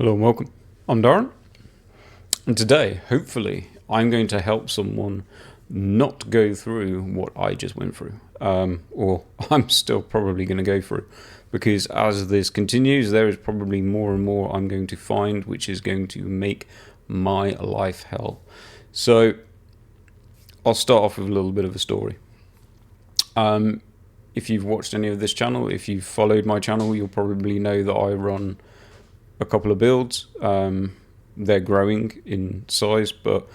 Hello and welcome. I'm Darren, and today, hopefully, I'm going to help someone not go through what I just went through, or I'm still probably going to go through, because as this continues, there is probably more and more I'm going to find which is going to make my life hell. So, I'll start off with a little bit of a story. If you've watched any of this channel, if you've followed my channel, you'll probably know that I run a couple of builds. They're growing in size, but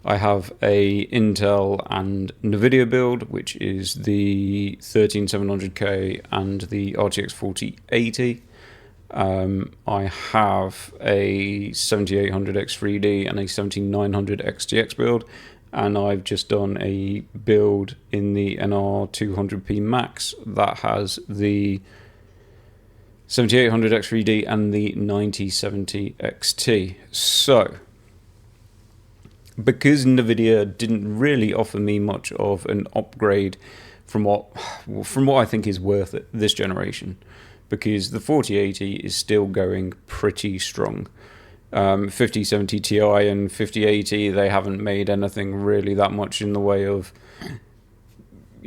I have a Intel and NVIDIA build, which is the 13700K and the RTX 4080. I have a 7800 X3D and a 7900 XTX build, and I've just done a build in the NR200p Max that has the 7800 X3D and the 9070 XT. So, because NVIDIA didn't really offer me much of an upgrade from what I think is worth it this generation, because the 4080 is still going pretty strong. 5070 Ti and 5080, they haven't made anything really that much in the way of,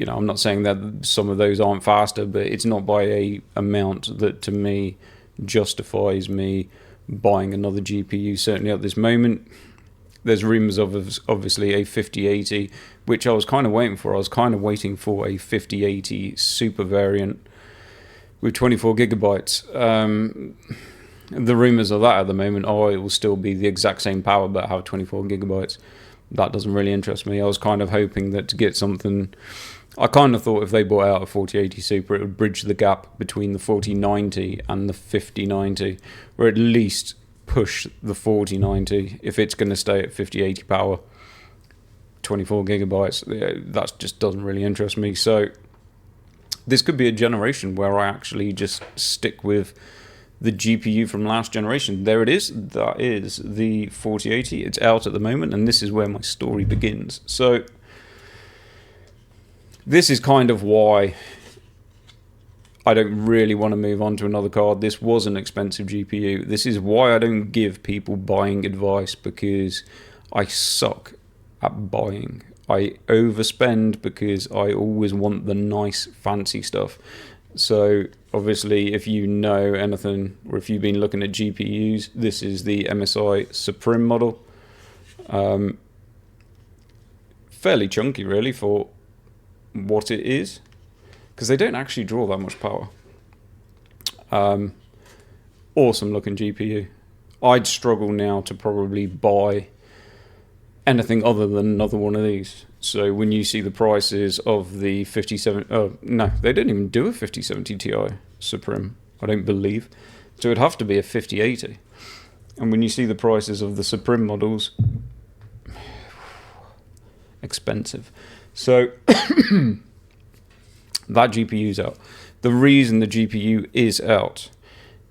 I'm not saying that some of those aren't faster, but it's not by a amount that to me justifies me buying another GPU, certainly at this moment. There's rumors of obviously a 5080, which I was kind of waiting for. I was kind of waiting for a 5080 super variant with 24 gigabytes. The rumors of that at the moment, it will still be the exact same power but have 24 gigabytes. That doesn't really interest me. I was kind of hoping that to get something, I kind of thought if they brought out a 4080 Super, it would bridge the gap between the 4090 and the 5090, or at least push the 4090 if it's going to stay at 5080 power, 24 gigabytes. That just doesn't really interest me. So this could be a generation where I actually just stick with the GPU from last generation. There it is. That is the 4080. It's out at the moment, and this is where my story begins. So this is kind of why I don't really want to move on to another card. This was an expensive GPU. This is why I don't give people buying advice, because I suck at buying. I overspend because I always want the nice, fancy stuff. So obviously, if you know anything, or if you've been looking at GPUs, this is the MSI Supreme model. Fairly chunky, really, for what it is, because they don't actually draw that much power. Awesome looking GPU. I'd struggle now to probably buy anything other than another one of these. So when you see the prices of the 57, no, they didn't even do a 5070 Ti Supreme, I don't believe. So it'd have to be a 5080. And when you see the prices of the Supreme models, expensive. So that GPU's out. The reason the GPU is out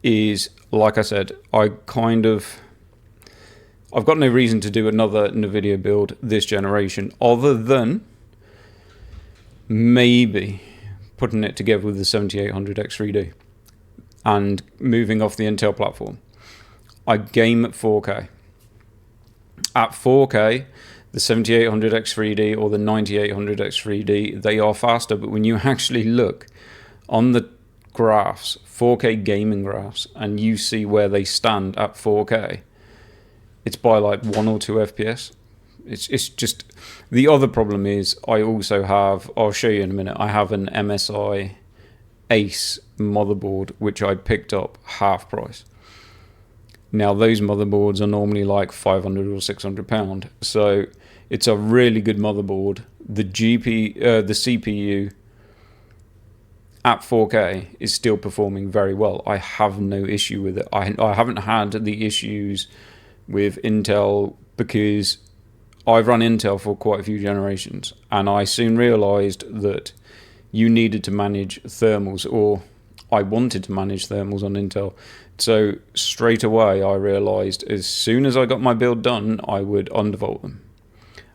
is, like I said, I've got no reason to do another NVIDIA build this generation, other than maybe putting it together with the 7800 X3D and moving off the Intel platform. I game at 4K. At 4K, the 7800 X3D or the 9800 X3D, they are faster, but when you actually look on the graphs, 4K gaming graphs, and you see where they stand at 4K, it's by like 1 or 2 FPS. It's just, the other problem is I also have, I'll show you in a minute, I have an MSI Ace motherboard, which I picked up half price. Now those motherboards are normally like 500 or 600 pound. So it's a really good motherboard. The CPU at 4K is still performing very well. I have no issue with it. I haven't had the issues with Intel, because I've run Intel for quite a few generations, and I soon realized that you needed to manage thermals, or I wanted to manage thermals on Intel. So straight away I realized as soon as I got my build done, I would undervolt them.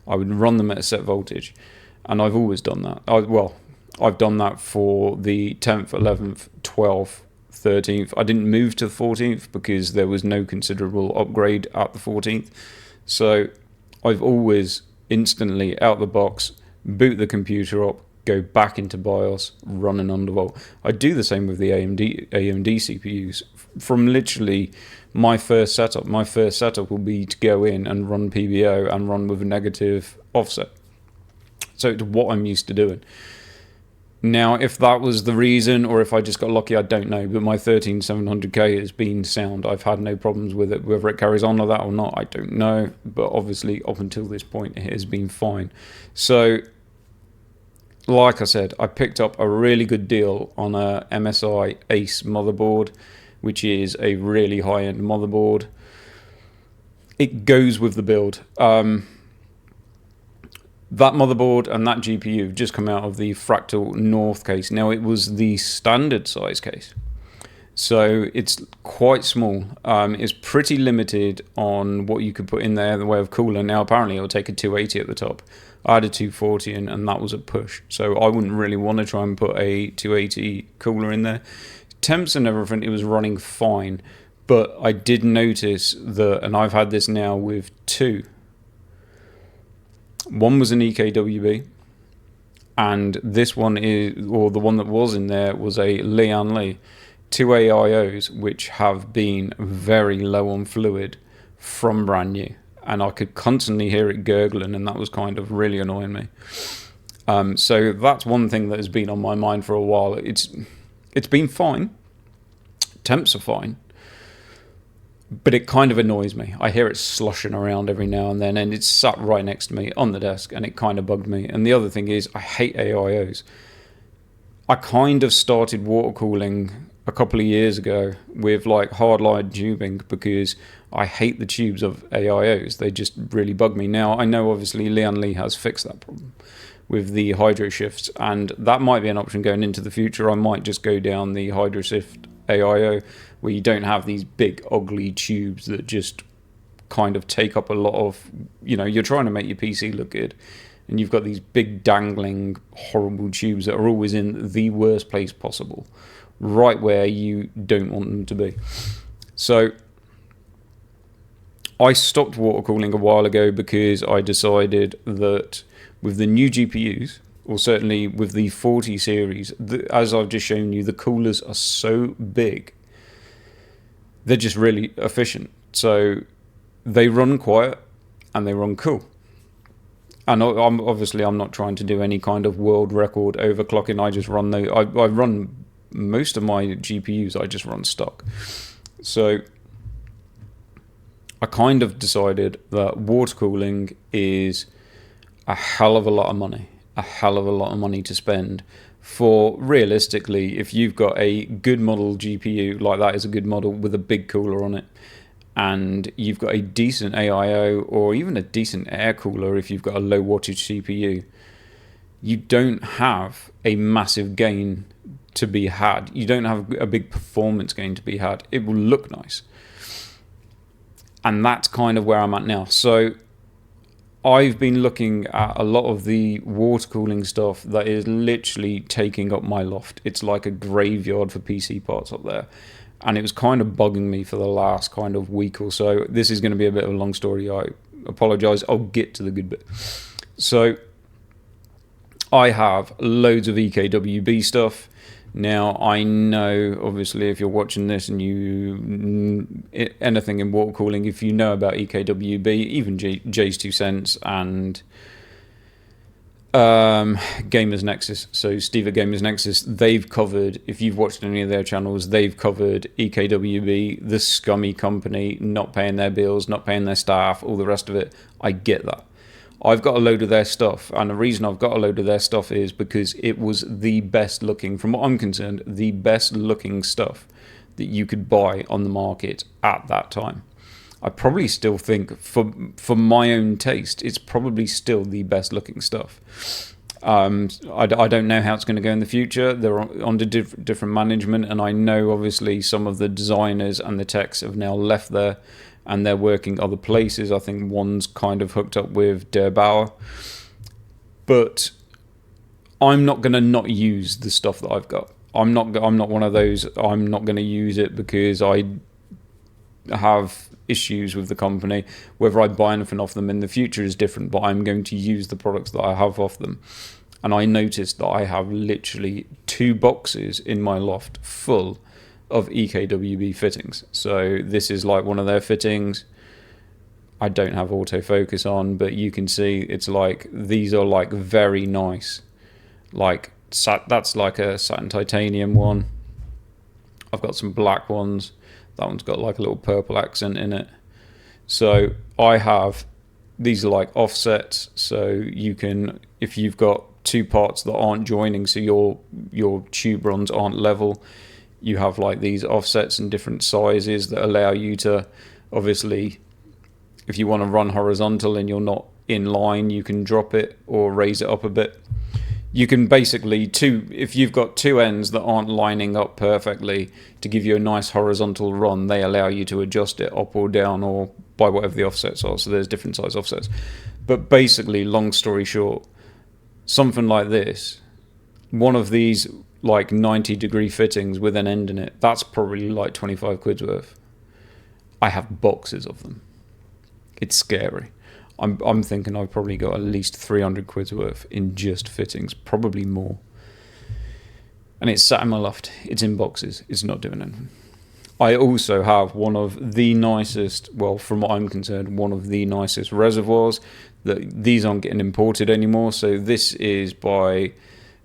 I would run them at a set voltage, and I've always done that. I've done that for the 10th, 11th, 12th 13th. I didn't move to the 14th because there was no considerable upgrade at the 14th. So I've always instantly out the box, boot the computer up, go back into BIOS, run an undervolt. I do the same with the AMD CPUs. From literally my first setup will be to go in and run PBO and run with a negative offset. So it's what I'm used to doing. Now, if that was the reason or if I just got lucky, I don't know. But my 13700K has been sound. I've had no problems with it. Whether it carries on like that or not, I don't know. But obviously, up until this point, it has been fine. So, like I said, I picked up a really good deal on a MSI Ace motherboard, which is a really high-end motherboard. It goes with the build. That motherboard and that GPU have just come out of the Fractal North case. Now, it was the standard size case, so it's quite small. It's pretty limited on what you could put in there in the way of cooler. Now, apparently, it'll take a 280 at the top. I had a 240 and that was a push, so I wouldn't really want to try and put a 280 cooler in there. Temps and everything, it was running fine, but I did notice that, and I've had this now with two. One was an EKWB, and this one is, or the one that was in there was a Lian Li, two AIOs which have been very low on fluid from brand new, and I could constantly hear it gurgling, and that was kind of really annoying me. So that's one thing that has been on my mind for a while. It's been fine, temps are fine, but it kind of annoys me. I hear it sloshing around every now and then, and it's sat right next to me on the desk, and it kind of bugged me. And the other thing is, I hate AIOs. I kind of started water cooling a couple of years ago with like hardline tubing because I hate the tubes of AIOs. They just really bug me. Now, I know obviously Lian Li has fixed that problem with the hydro shifts, and that might be an option going into the future. I might just go down the hydro shift AIO, where you don't have these big ugly tubes that just kind of take up a lot of, you're trying to make your PC look good, and you've got these big dangling horrible tubes that are always in the worst place possible, right where you don't want them to be. So I stopped water cooling a while ago because I decided that with the new GPUs, or certainly with the 40 series, as I've just shown you, the coolers are so big. They're just really efficient. So they run quiet and they run cool. And I'm not trying to do any kind of world record overclocking. I just run I run most of my GPUs, I just run stock. So I kind of decided that water cooling is a hell of a lot of money to spend for, realistically, if you've got a good model GPU, like that is a good model with a big cooler on it, and you've got a decent AIO or even a decent air cooler if you've got a low wattage CPU, you don't have a massive gain to be had. You don't have a big performance gain to be had. It will look nice. And that's kind of where I'm at now. So I've been looking at a lot of the water cooling stuff that is literally taking up my loft. It's like a graveyard for PC parts up there. And it was kind of bugging me for the last kind of week or so. This is going to be a bit of a long story. I apologize. I'll get to the good bit. So I have loads of EKWB stuff. Now, I know, obviously, if you're watching this and anything in water cooling, if you know about EKWB, even Jay's 2 Cents and Gamers Nexus, so Steve at Gamers Nexus, they've covered, if you've watched any of their channels, they've covered EKWB, the scummy company, not paying their bills, not paying their staff, all the rest of it. I get that. I've got a load of their stuff, and the reason I've got a load of their stuff is because it was the best looking, from what I'm concerned, the best looking stuff that you could buy on the market at that time. I probably still think, for my own taste, it's probably still the best looking stuff. I don't know how it's going to go in the future. They're under different management, and I know obviously some of the designers and the techs have now left there, and they're working other places. I think one's kind of hooked up with Der Bauer. But I'm not going to not use the stuff that I've got. I'm not one of those. I'm not going to use it because I have issues with the company. Whether I buy anything off them in the future is different, but I'm going to use the products that I have off them. And I noticed that I have literally 2 boxes in my loft full of EKWB fittings. So this is like one of their fittings. I don't have autofocus on, but you can see it's like, these are like very nice. Like that's like a satin titanium one. I've got some black ones. That one's got like a little purple accent in it. So I have, these are like offsets. So you can, if you've got 2 parts that aren't joining, so your tube runs aren't level, you have like these offsets in different sizes that allow you to, obviously, if you want to run horizontal and you're not in line, you can drop it or raise it up a bit. You can basically, if you've got 2 ends that aren't lining up perfectly to give you a nice horizontal run, they allow you to adjust it up or down or by whatever the offsets are. So there's different size offsets. But basically, long story short, something like this, one of these like 90-degree fittings with an end in it, that's probably like 25 quid's worth. I have boxes of them. It's scary. I'm thinking I've probably got at least 300 quid's worth in just fittings, probably more. And it's sat in my loft. It's in boxes. It's not doing anything. I also have one of the nicest, well, from what I'm concerned, one of the nicest reservoirs. These aren't getting imported anymore. So this is by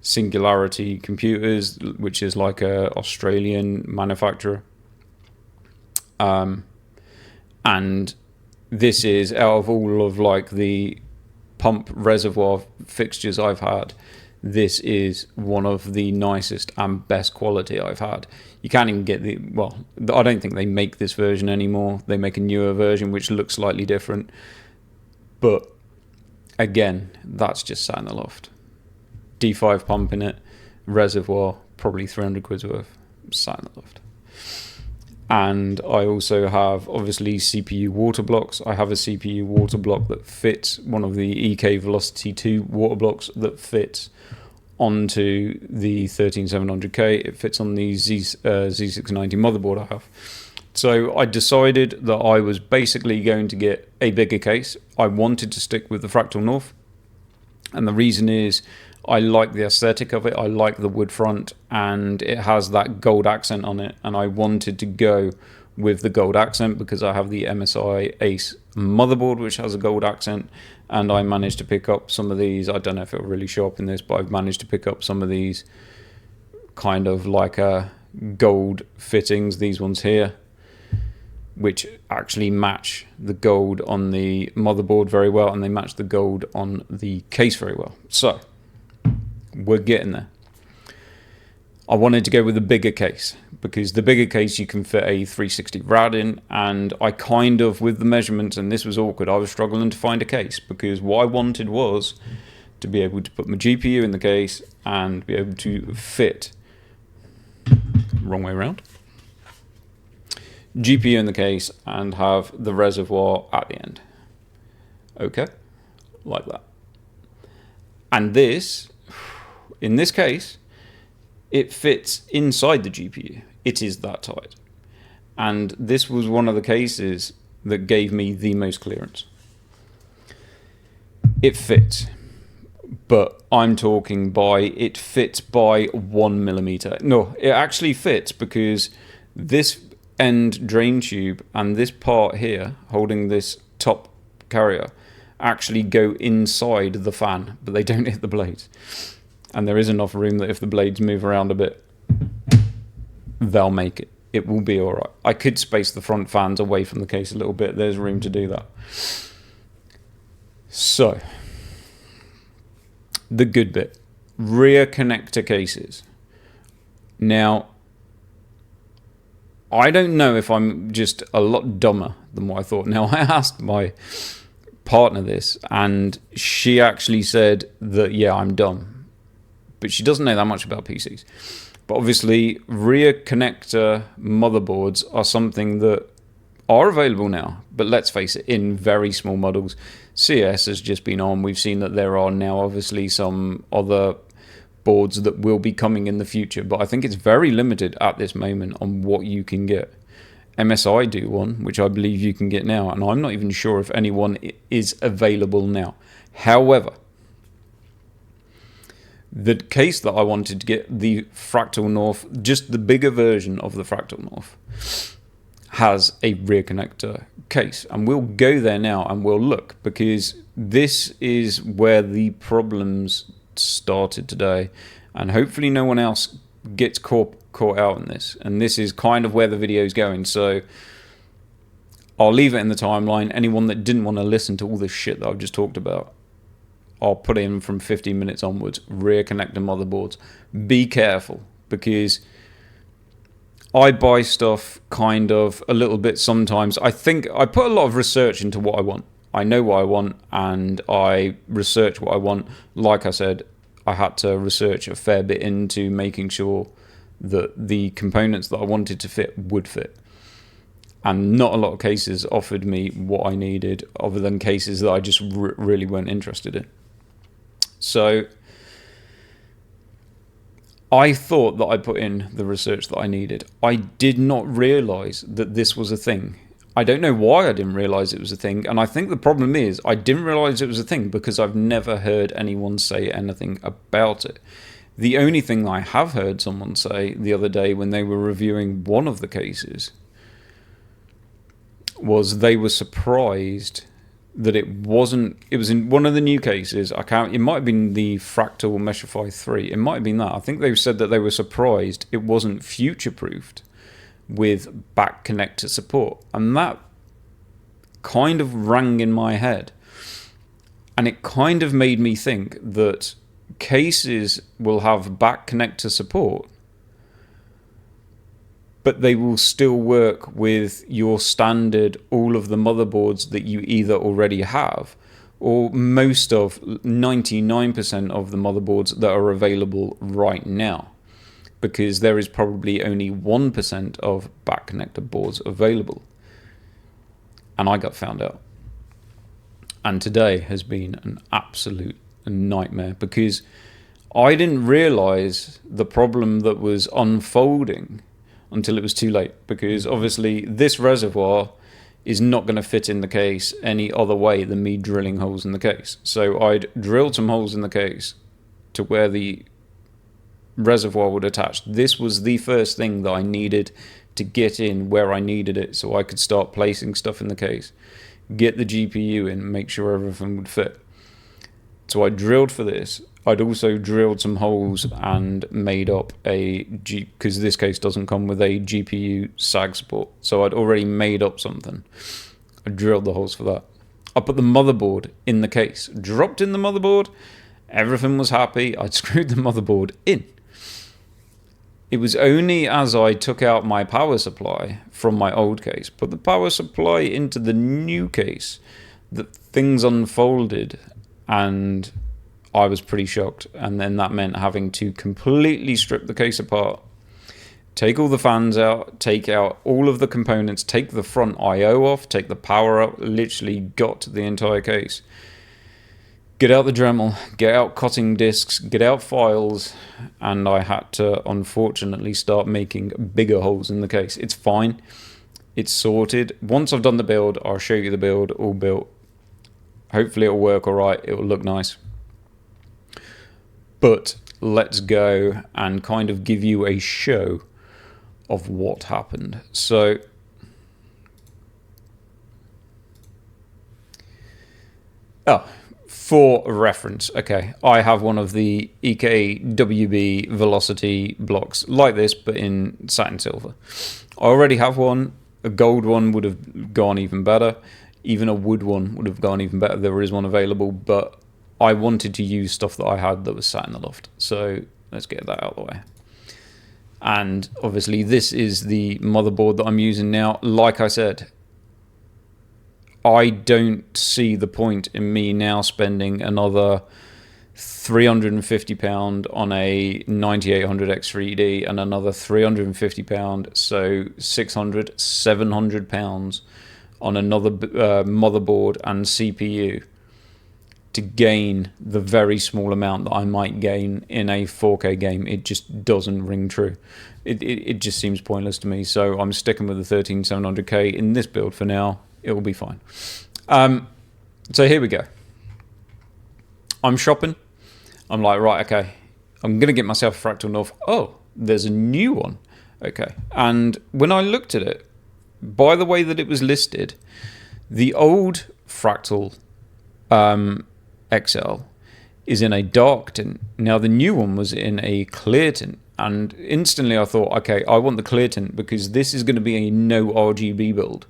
Singularity Computers, which is like a Australian manufacturer. And this is, out of all of like the pump reservoir fixtures I've had, this is one of the nicest and best quality I've had. You can't even get I don't think they make this version anymore. They make a newer version which looks slightly different. But again, that's just sat in the loft. D5 pump in it, reservoir, probably 300 quid's worth, sat in the loft. And I also have, obviously, CPU water blocks. I have a CPU water block that fits one of the EK Velocity 2 water blocks that fits onto the 13700K. It fits on the Z690 motherboard I have. So I decided that I was basically going to get a bigger case. I wanted to stick with the Fractal North. And the reason is, I like the aesthetic of it. I like the wood front, and it has that gold accent on it. And I wanted to go with the gold accent because I have the MSI Ace motherboard, which has a gold accent. And I managed to pick up some of these. I don't know if it'll really show up in this, but I've managed to pick up some of these kind of like gold fittings. These ones here, which actually match the gold on the motherboard very well, and they match the gold on the case very well. So we're getting there. I wanted to go with a bigger case because the bigger case you can fit a 360 rad in, and I kind of, with the measurements, and this was awkward, I was struggling to find a case because what I wanted was to be able to put my GPU in the case and be able to fit, wrong way around, GPU in the case and have the reservoir at the end. Okay, like that. And this, in this case, it fits inside the GPU. It is that tight. And this was one of the cases that gave me the most clearance. It fits, but I'm talking it fits by 1 millimeter. No, it actually fits because this end drain tube and this part here holding this top carrier actually go inside the fan, but they don't hit the blades. And there is enough room that if the blades move around a bit, they'll make it. It will be all right. I could space the front fans away from the case a little bit. There's room to do that. So, the good bit. Rear connector cases. Now, I don't know if I'm just a lot dumber than what I thought. Now, I asked my partner this, and she actually said that, yeah, I'm dumb. But she doesn't know that much about PCs. But obviously, rear connector motherboards are something that are available now. But let's face it, in very small models. CS has just been on. We've seen that there are now obviously some other boards that will be coming in the future, but I think it's very limited at this moment on what you can get. MSI do one, which I believe you can get now, and I'm not even sure if anyone is available now. However, the case that I wanted to get, the Fractal North, just the bigger version of the Fractal North, has a rear connector case, and we'll go there now and we'll look, because this is where the problems started today, and hopefully no one else gets caught out in this, and this is kind of where the video is going. So I'll leave it in the timeline. Anyone that didn't want to listen to all this shit that I've just talked about, I'll put in from 15 minutes onwards. Rear connector motherboards, be careful, because I buy stuff kind of a little bit sometimes. I think I put a lot of research into what I want. I know what I want and I research what I want. Like I said, I had to research a fair bit into making sure that the components that I wanted to fit would fit. And not a lot of cases offered me what I needed, other than cases that I just really weren't interested in. So I thought that I put in the research that I needed. I did not realize that this was a thing. I don't know why I didn't realize it was a thing. And I think the problem is I didn't realize it was a thing because I've never heard anyone say anything about it. The only thing I have heard someone say the other day when they were reviewing one of the cases was they were surprised that it was in one of the new cases. It might have been the Fractal Meshify 3. It might have been that. I think they said that they were surprised it wasn't future-proofed with back connector support. And that kind of rang in my head. And it kind of made me think that cases will have back connector support, but they will still work with your standard, all of the motherboards that you either already have, or most of 99% of the motherboards that are available right now, because there is probably only 1% of back connector boards available. And I got found out. And today has been an absolute nightmare, because I didn't realize the problem that was unfolding until it was too late, because obviously this reservoir is not going to fit in the case any other way than me drilling holes in the case. So I'd drilled some holes in the case to where the reservoir would attach. This was the first thing that I needed to get in where I needed it, so I could start placing stuff in the case, get the GPU in, make sure everything would fit. So I drilled for this. I'd also drilled some holes and made up because this case doesn't come with a GPU SAG support. So I'd already made up something. I drilled the holes for that. I put the motherboard in the case, dropped in the motherboard, everything was happy. I'd screwed the motherboard in. It was only as I took out my power supply from my old case, put the power supply into the new case, that things unfolded, and I was pretty shocked. And then that meant having to completely strip the case apart, take all the fans out, take out all of the components, take the front I/O off, take the power up, literally got the entire case. Get out the Dremel, get out cutting discs, get out files, and I had to unfortunately start making bigger holes in the case. It's fine. It's sorted. Once I've done the build, I'll show you the build all built. Hopefully it'll work all right. It will look nice. But let's go and kind of give you a show of what happened. So for reference, okay, I have one of the EKWB Velocity blocks like this, but in satin silver. I already have one. A gold one would have gone even better. Even a wood one would have gone even better. There is one available, but I wanted to use stuff that I had that was sat in the loft. So let's get that out of the way. And obviously this is the motherboard that I'm using now. Like I said, I don't see the point in me now spending another £350 on a 9800X3D and another £350, so £700 on another motherboard and CPU to gain the very small amount that I might gain in a 4K game. It just doesn't ring true. It just seems pointless to me. So I'm sticking with the 13700K in this build for now. It will be fine. So here we go. I'm shopping. I'm like, right, okay. I'm going to get myself a Fractal North. Oh, there's a new one. Okay. And when I looked at it, by the way that it was listed, the old Fractal XL is in a dark tint. Now the new one was in a clear tint. And instantly I thought, okay, I want the clear tint because this is going to be a no RGB build.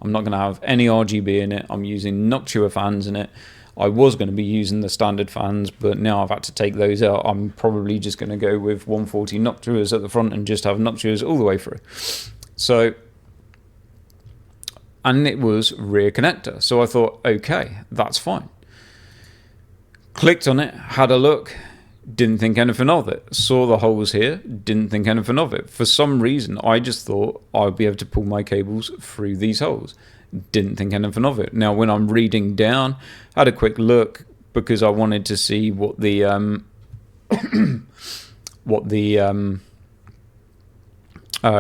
I'm not going to have any RGB in it. I'm using Noctua fans in it. I was going to be using the standard fans, but now I've had to take those out. I'm probably just going to go with 140 Noctuas at the front and just have Noctuas all the way through. So, and it was rear connector. So I thought, okay, that's fine. Clicked on it, had a look. Didn't think anything of it. Saw the holes here, didn't think anything of it. For some reason, I just thought I'd be able to pull my cables through these holes. Didn't think anything of it. Now, when I'm reading down, had a quick look because I wanted to see what the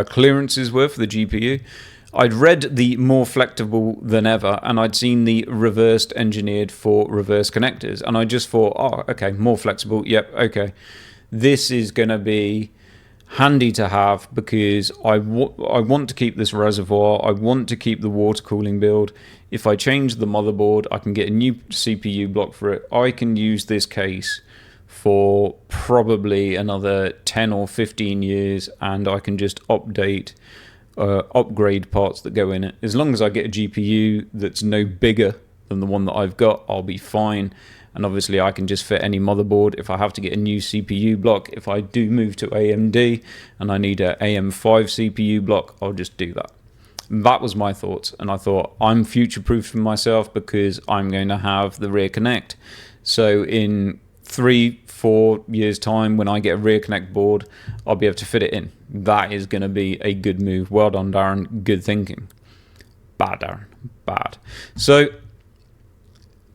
clearances were for the GPU. I'd read the more flexible than ever, and I'd seen the reversed engineered for reverse connectors, and I just thought, oh, okay, more flexible, yep, okay. This is going to be handy to have because I want to keep this reservoir, I want to keep the water cooling build. If I change the motherboard, I can get a new CPU block for it. I can use this case for probably another 10 or 15 years, and I can just upgrade parts that go in it. As long as I get a GPU that's no bigger than the one that I've got, I'll be fine. And obviously I can just fit any motherboard. If I have to get a new CPU block, if I do move to AMD and I need a AM5 CPU block, I'll just do that. That was my thoughts, and I thought I'm future-proofing myself because I'm going to have the rear connect. So in 3-4 years time, when I get a rear connect board, I'll be able to fit it in. That is going to be a good move. Well done, Darren. Good thinking. Bad, Darren. Bad. So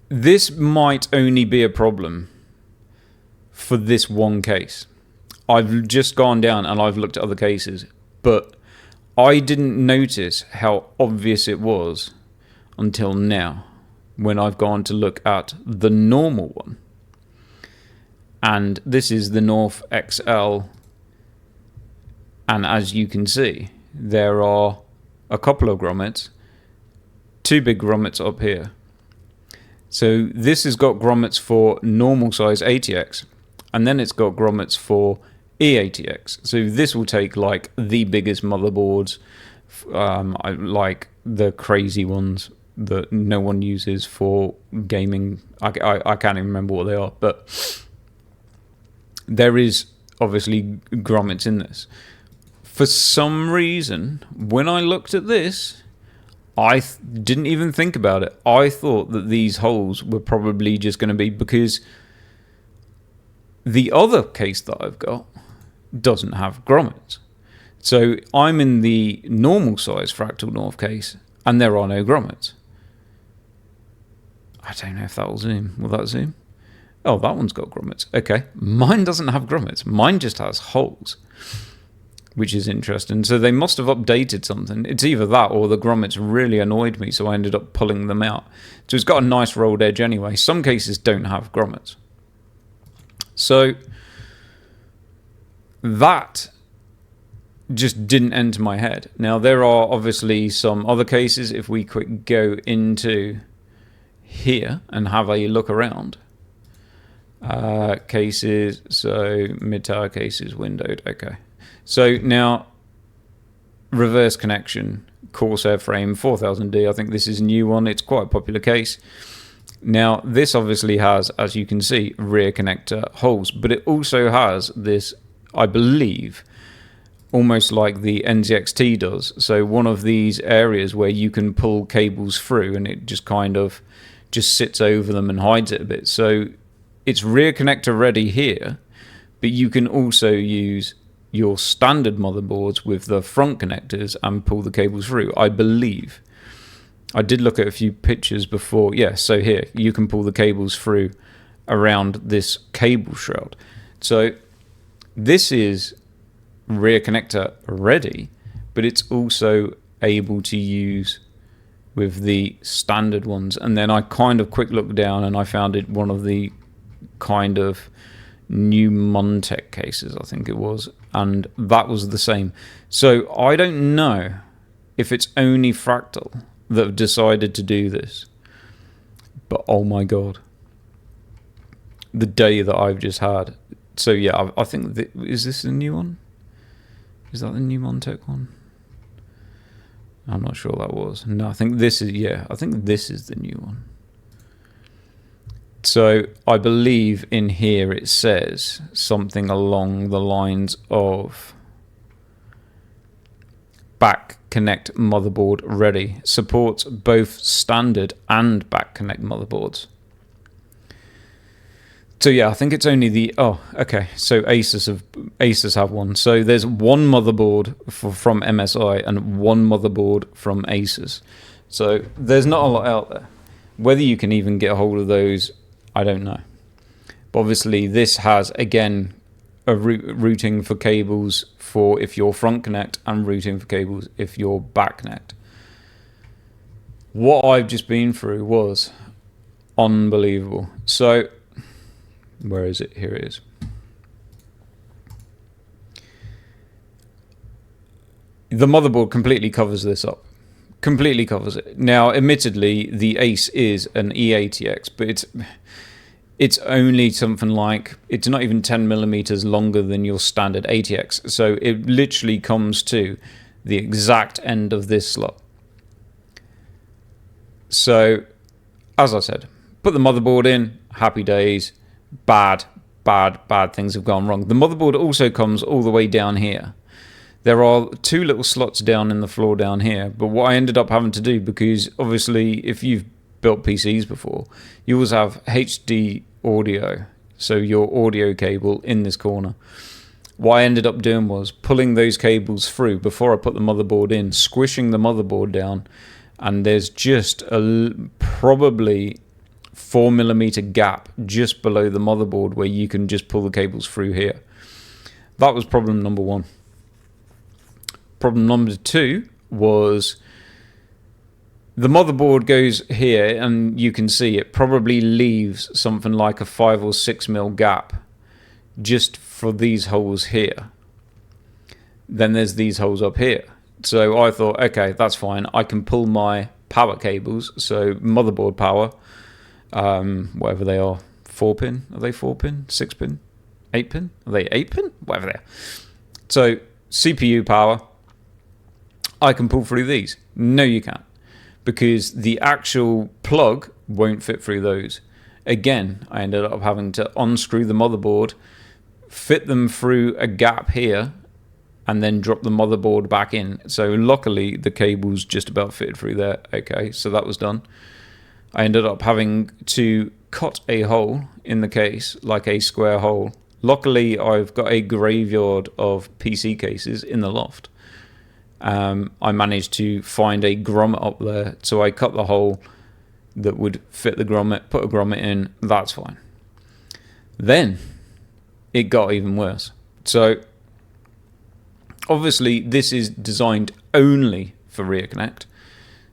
this might only be a problem for this one case. I've just gone down and I've looked at other cases, but I didn't notice how obvious it was until now when I've gone to look at the normal one. And this is the North XL, and as you can see, there are a couple of grommets, two big grommets up here. So this has got grommets for normal size ATX, and then it's got grommets for eATX. So this will take like the biggest motherboards, like the crazy ones that no one uses for gaming. I can't even remember what they are, but there is obviously grommets in this. For some reason, when I looked at this, I didn't even think about it. I thought that these holes were probably just going to be because the other case that I've got doesn't have grommets. So I'm in the normal size Fractal North case and there are no grommets. I don't know if that will zoom. Will that zoom? Oh, that one's got grommets. Okay. Mine doesn't have grommets. Mine just has holes, which is interesting. So they must have updated something. It's either that or the grommets really annoyed me, so I ended up pulling them out. So it's got a nice rolled edge anyway. Some cases don't have grommets. So that just didn't enter my head. Now, there are obviously some other cases. If we quick go into here and have a look around. Cases, so mid-tower cases windowed. Okay. So now, reverse connection, Corsair frame 4000D. I think this is a new one. It's quite a popular case. Now, this obviously has, as you can see, rear connector holes, but it also has this, I believe, almost like the NZXT does. So one of these areas where you can pull cables through and it just kind of just sits over them and hides it a bit. So it's rear connector ready here, but you can also use your standard motherboards with the front connectors and pull the cables through, I believe. I did look at a few pictures before. Yeah, so here, you can pull the cables through around this cable shroud. So this is rear connector ready, but it's also able to use with the standard ones. And then I kind of quick looked down and I found it one of the kind of new Montech cases, I think it was, and that was the same. So I don't know if it's only Fractal that have decided to do this, but oh my god, the day that I've just had. So yeah, I think is this the new one? Is that the new Montech one? I'm not sure that was. No, I think this is, yeah, I think this is the new one. So I believe in here it says something along the lines of back connect motherboard ready. Supports both standard and back connect motherboards. So yeah, I think it's only the, oh, okay. So Asus have one. So there's one motherboard from MSI and one motherboard from Asus. So there's not a lot out there. Whether you can even get a hold of those, I don't know. But obviously this has, again, a routing for cables for if you're front connect and routing for cables if you're back connect. What I've just been through was unbelievable. So where is it? Here it is. The motherboard completely covers this up. Completely covers it. Now, admittedly, the Ace is an E80X, but it's only something like, it's not even 10 millimeters longer than your standard ATX. So it literally comes to the exact end of this slot. So, as I said, put the motherboard in, happy days. Bad things have gone wrong. The motherboard also comes all the way down here. There are two little slots down in the floor down here, but what I ended up having to do, because obviously if you've built PCs before, you always have HD audio, so your audio cable in this corner. What I ended up doing was pulling those cables through before I put the motherboard in, squishing the motherboard down, and there's just probably 4 millimeter gap just below the motherboard where you can just pull the cables through here. That was problem number one. Problem number two was the motherboard goes here, and you can see it probably leaves something like a 5 or 6 mil gap just for these holes here. Then there's these holes up here. So I thought, okay, that's fine. I can pull my power cables, so motherboard power, whatever they are, 4-pin, are they 4-pin, 6-pin, 8-pin, are they 8-pin, whatever they are. So CPU power, I can pull through these. No, you can't, because the actual plug won't fit through those. Again, I ended up having to unscrew the motherboard, fit them through a gap here, and then drop the motherboard back in. So luckily the cables just about fitted through there. Okay, so that was done. I ended up having to cut a hole in the case, like a square hole. Luckily, I've got a graveyard of PC cases in the loft. I managed to find a grommet up there, so I cut the hole that would fit the grommet, put a grommet in, that's fine. Then it got even worse. So obviously this is designed only for rear connect.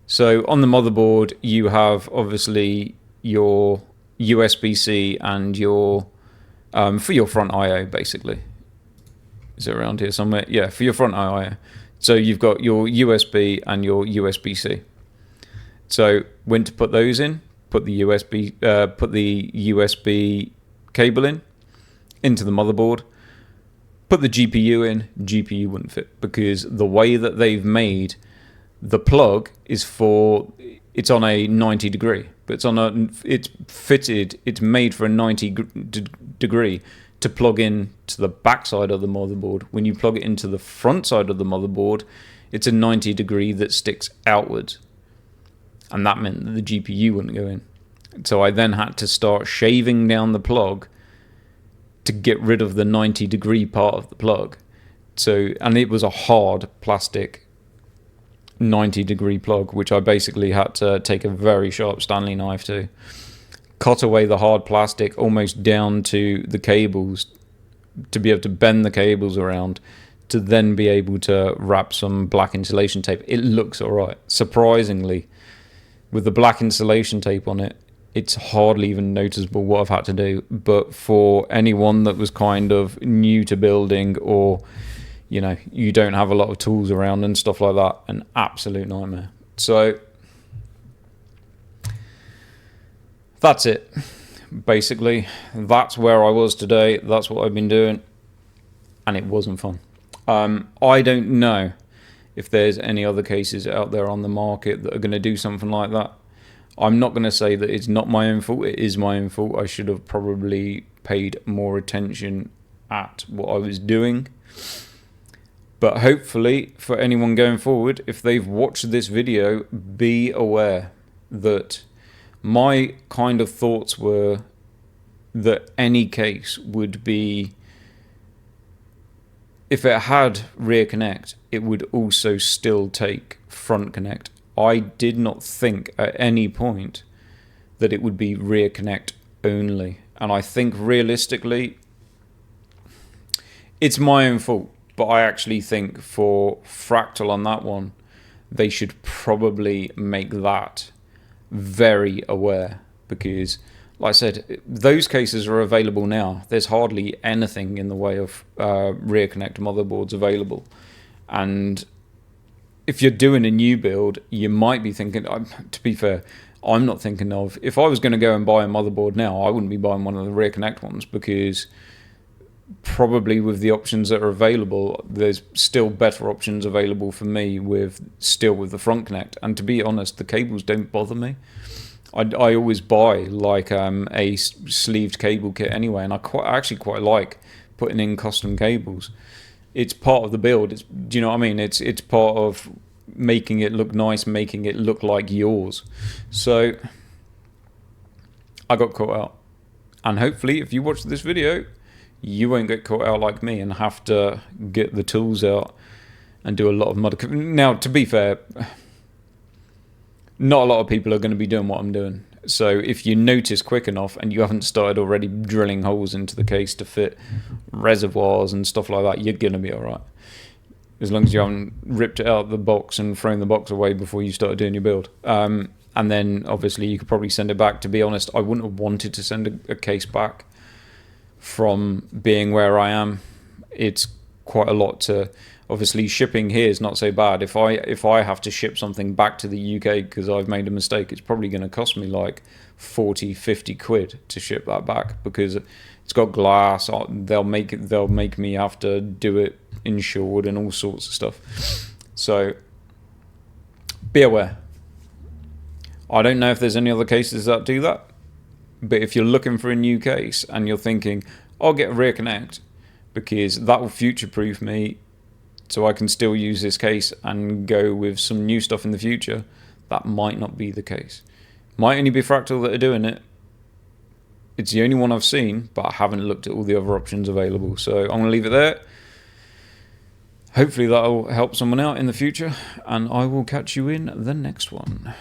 So on the motherboard, you have obviously your USB-C and your for your front I/O basically. Is it around here somewhere? Yeah, for your front I/O. So you've got your USB and your USB-C. So when to put those in? Put the USB cable into the motherboard. Put the GPU in. GPU wouldn't fit because the way that they've made the plug is it's on a 90 degree, but it's made for a 90 degree to plug in to the back side of the motherboard. When you plug it into the front side of the motherboard, it's a 90 degree that sticks outwards, and that meant that the GPU wouldn't go in. So I then had to start shaving down the plug to get rid of the 90 degree part of the plug. So, and it was a hard plastic 90-degree plug, which I basically had to take a very sharp Stanley knife to cut away the hard plastic almost down to the cables, to be able to bend the cables around, to then be able to wrap some black insulation tape. It looks all right. Surprisingly, with the black insulation tape on it, it's hardly even noticeable what I've had to do. But for anyone that was kind of new to building, or you know, you don't have a lot of tools around and stuff like that, an absolute nightmare. So that's it. Basically, that's where I was today. That's what I've been doing, and it wasn't fun. I don't know if there's any other cases out there on the market that are going to do something like that. I'm not going to say that it's not my own fault. It is my own fault. I should have probably paid more attention at what I was doing. But hopefully, for anyone going forward, if they've watched this video, be aware that my kind of thoughts were that any case would be, if it had rear connect, it would also still take front connect. I did not think at any point that it would be rear connect only. And I think realistically, it's my own fault. But I actually think for Fractal on that one, they should probably make that very aware, because like I said, those cases are available now. There's hardly anything in the way of rear connect motherboards available. And if you're doing a new build, you might be thinking, to be fair, I'm not thinking of, if I was going to go and buy a motherboard now, I wouldn't be buying one of the rear connect ones, because probably with the options that are available, there's still better options available for me with the front connect. And to be honest, the cables don't bother me. I always buy like a sleeved cable kit anyway, and I actually quite like putting in custom cables. It's part of the build. Do you know what I mean? It's part of making it look nice, making it look like yours. So I got caught out, and hopefully, if you watch this video, you won't get caught out like me and have to get the tools out and do a lot of mud. Now, to be fair, not a lot of people are going to be doing what I'm doing. So if you notice quick enough and you haven't started already drilling holes into the case to fit reservoirs and stuff like that, you're going to be all right. As long as you haven't ripped it out of the box and thrown the box away before you started doing your build. And then obviously you could probably send it back. To be honest, I wouldn't have wanted to send a case back from being where I am. It's quite a lot to, obviously shipping here is not so bad. If I have to ship something back to the UK because I've made a mistake, it's probably going to cost me like 40-50 quid to ship that back, because it's got glass. They'll make me have to do it insured and all sorts of stuff. So be aware. I don't know if there's any other cases that do that, but if you're looking for a new case and you're thinking, I'll get a rear connect because that will future-proof me so I can still use this case and go with some new stuff in the future, that might not be the case. Might only be Fractal that are doing it. It's the only one I've seen, but I haven't looked at all the other options available. So I'm going to leave it there. Hopefully that'll help someone out in the future, and I will catch you in the next one.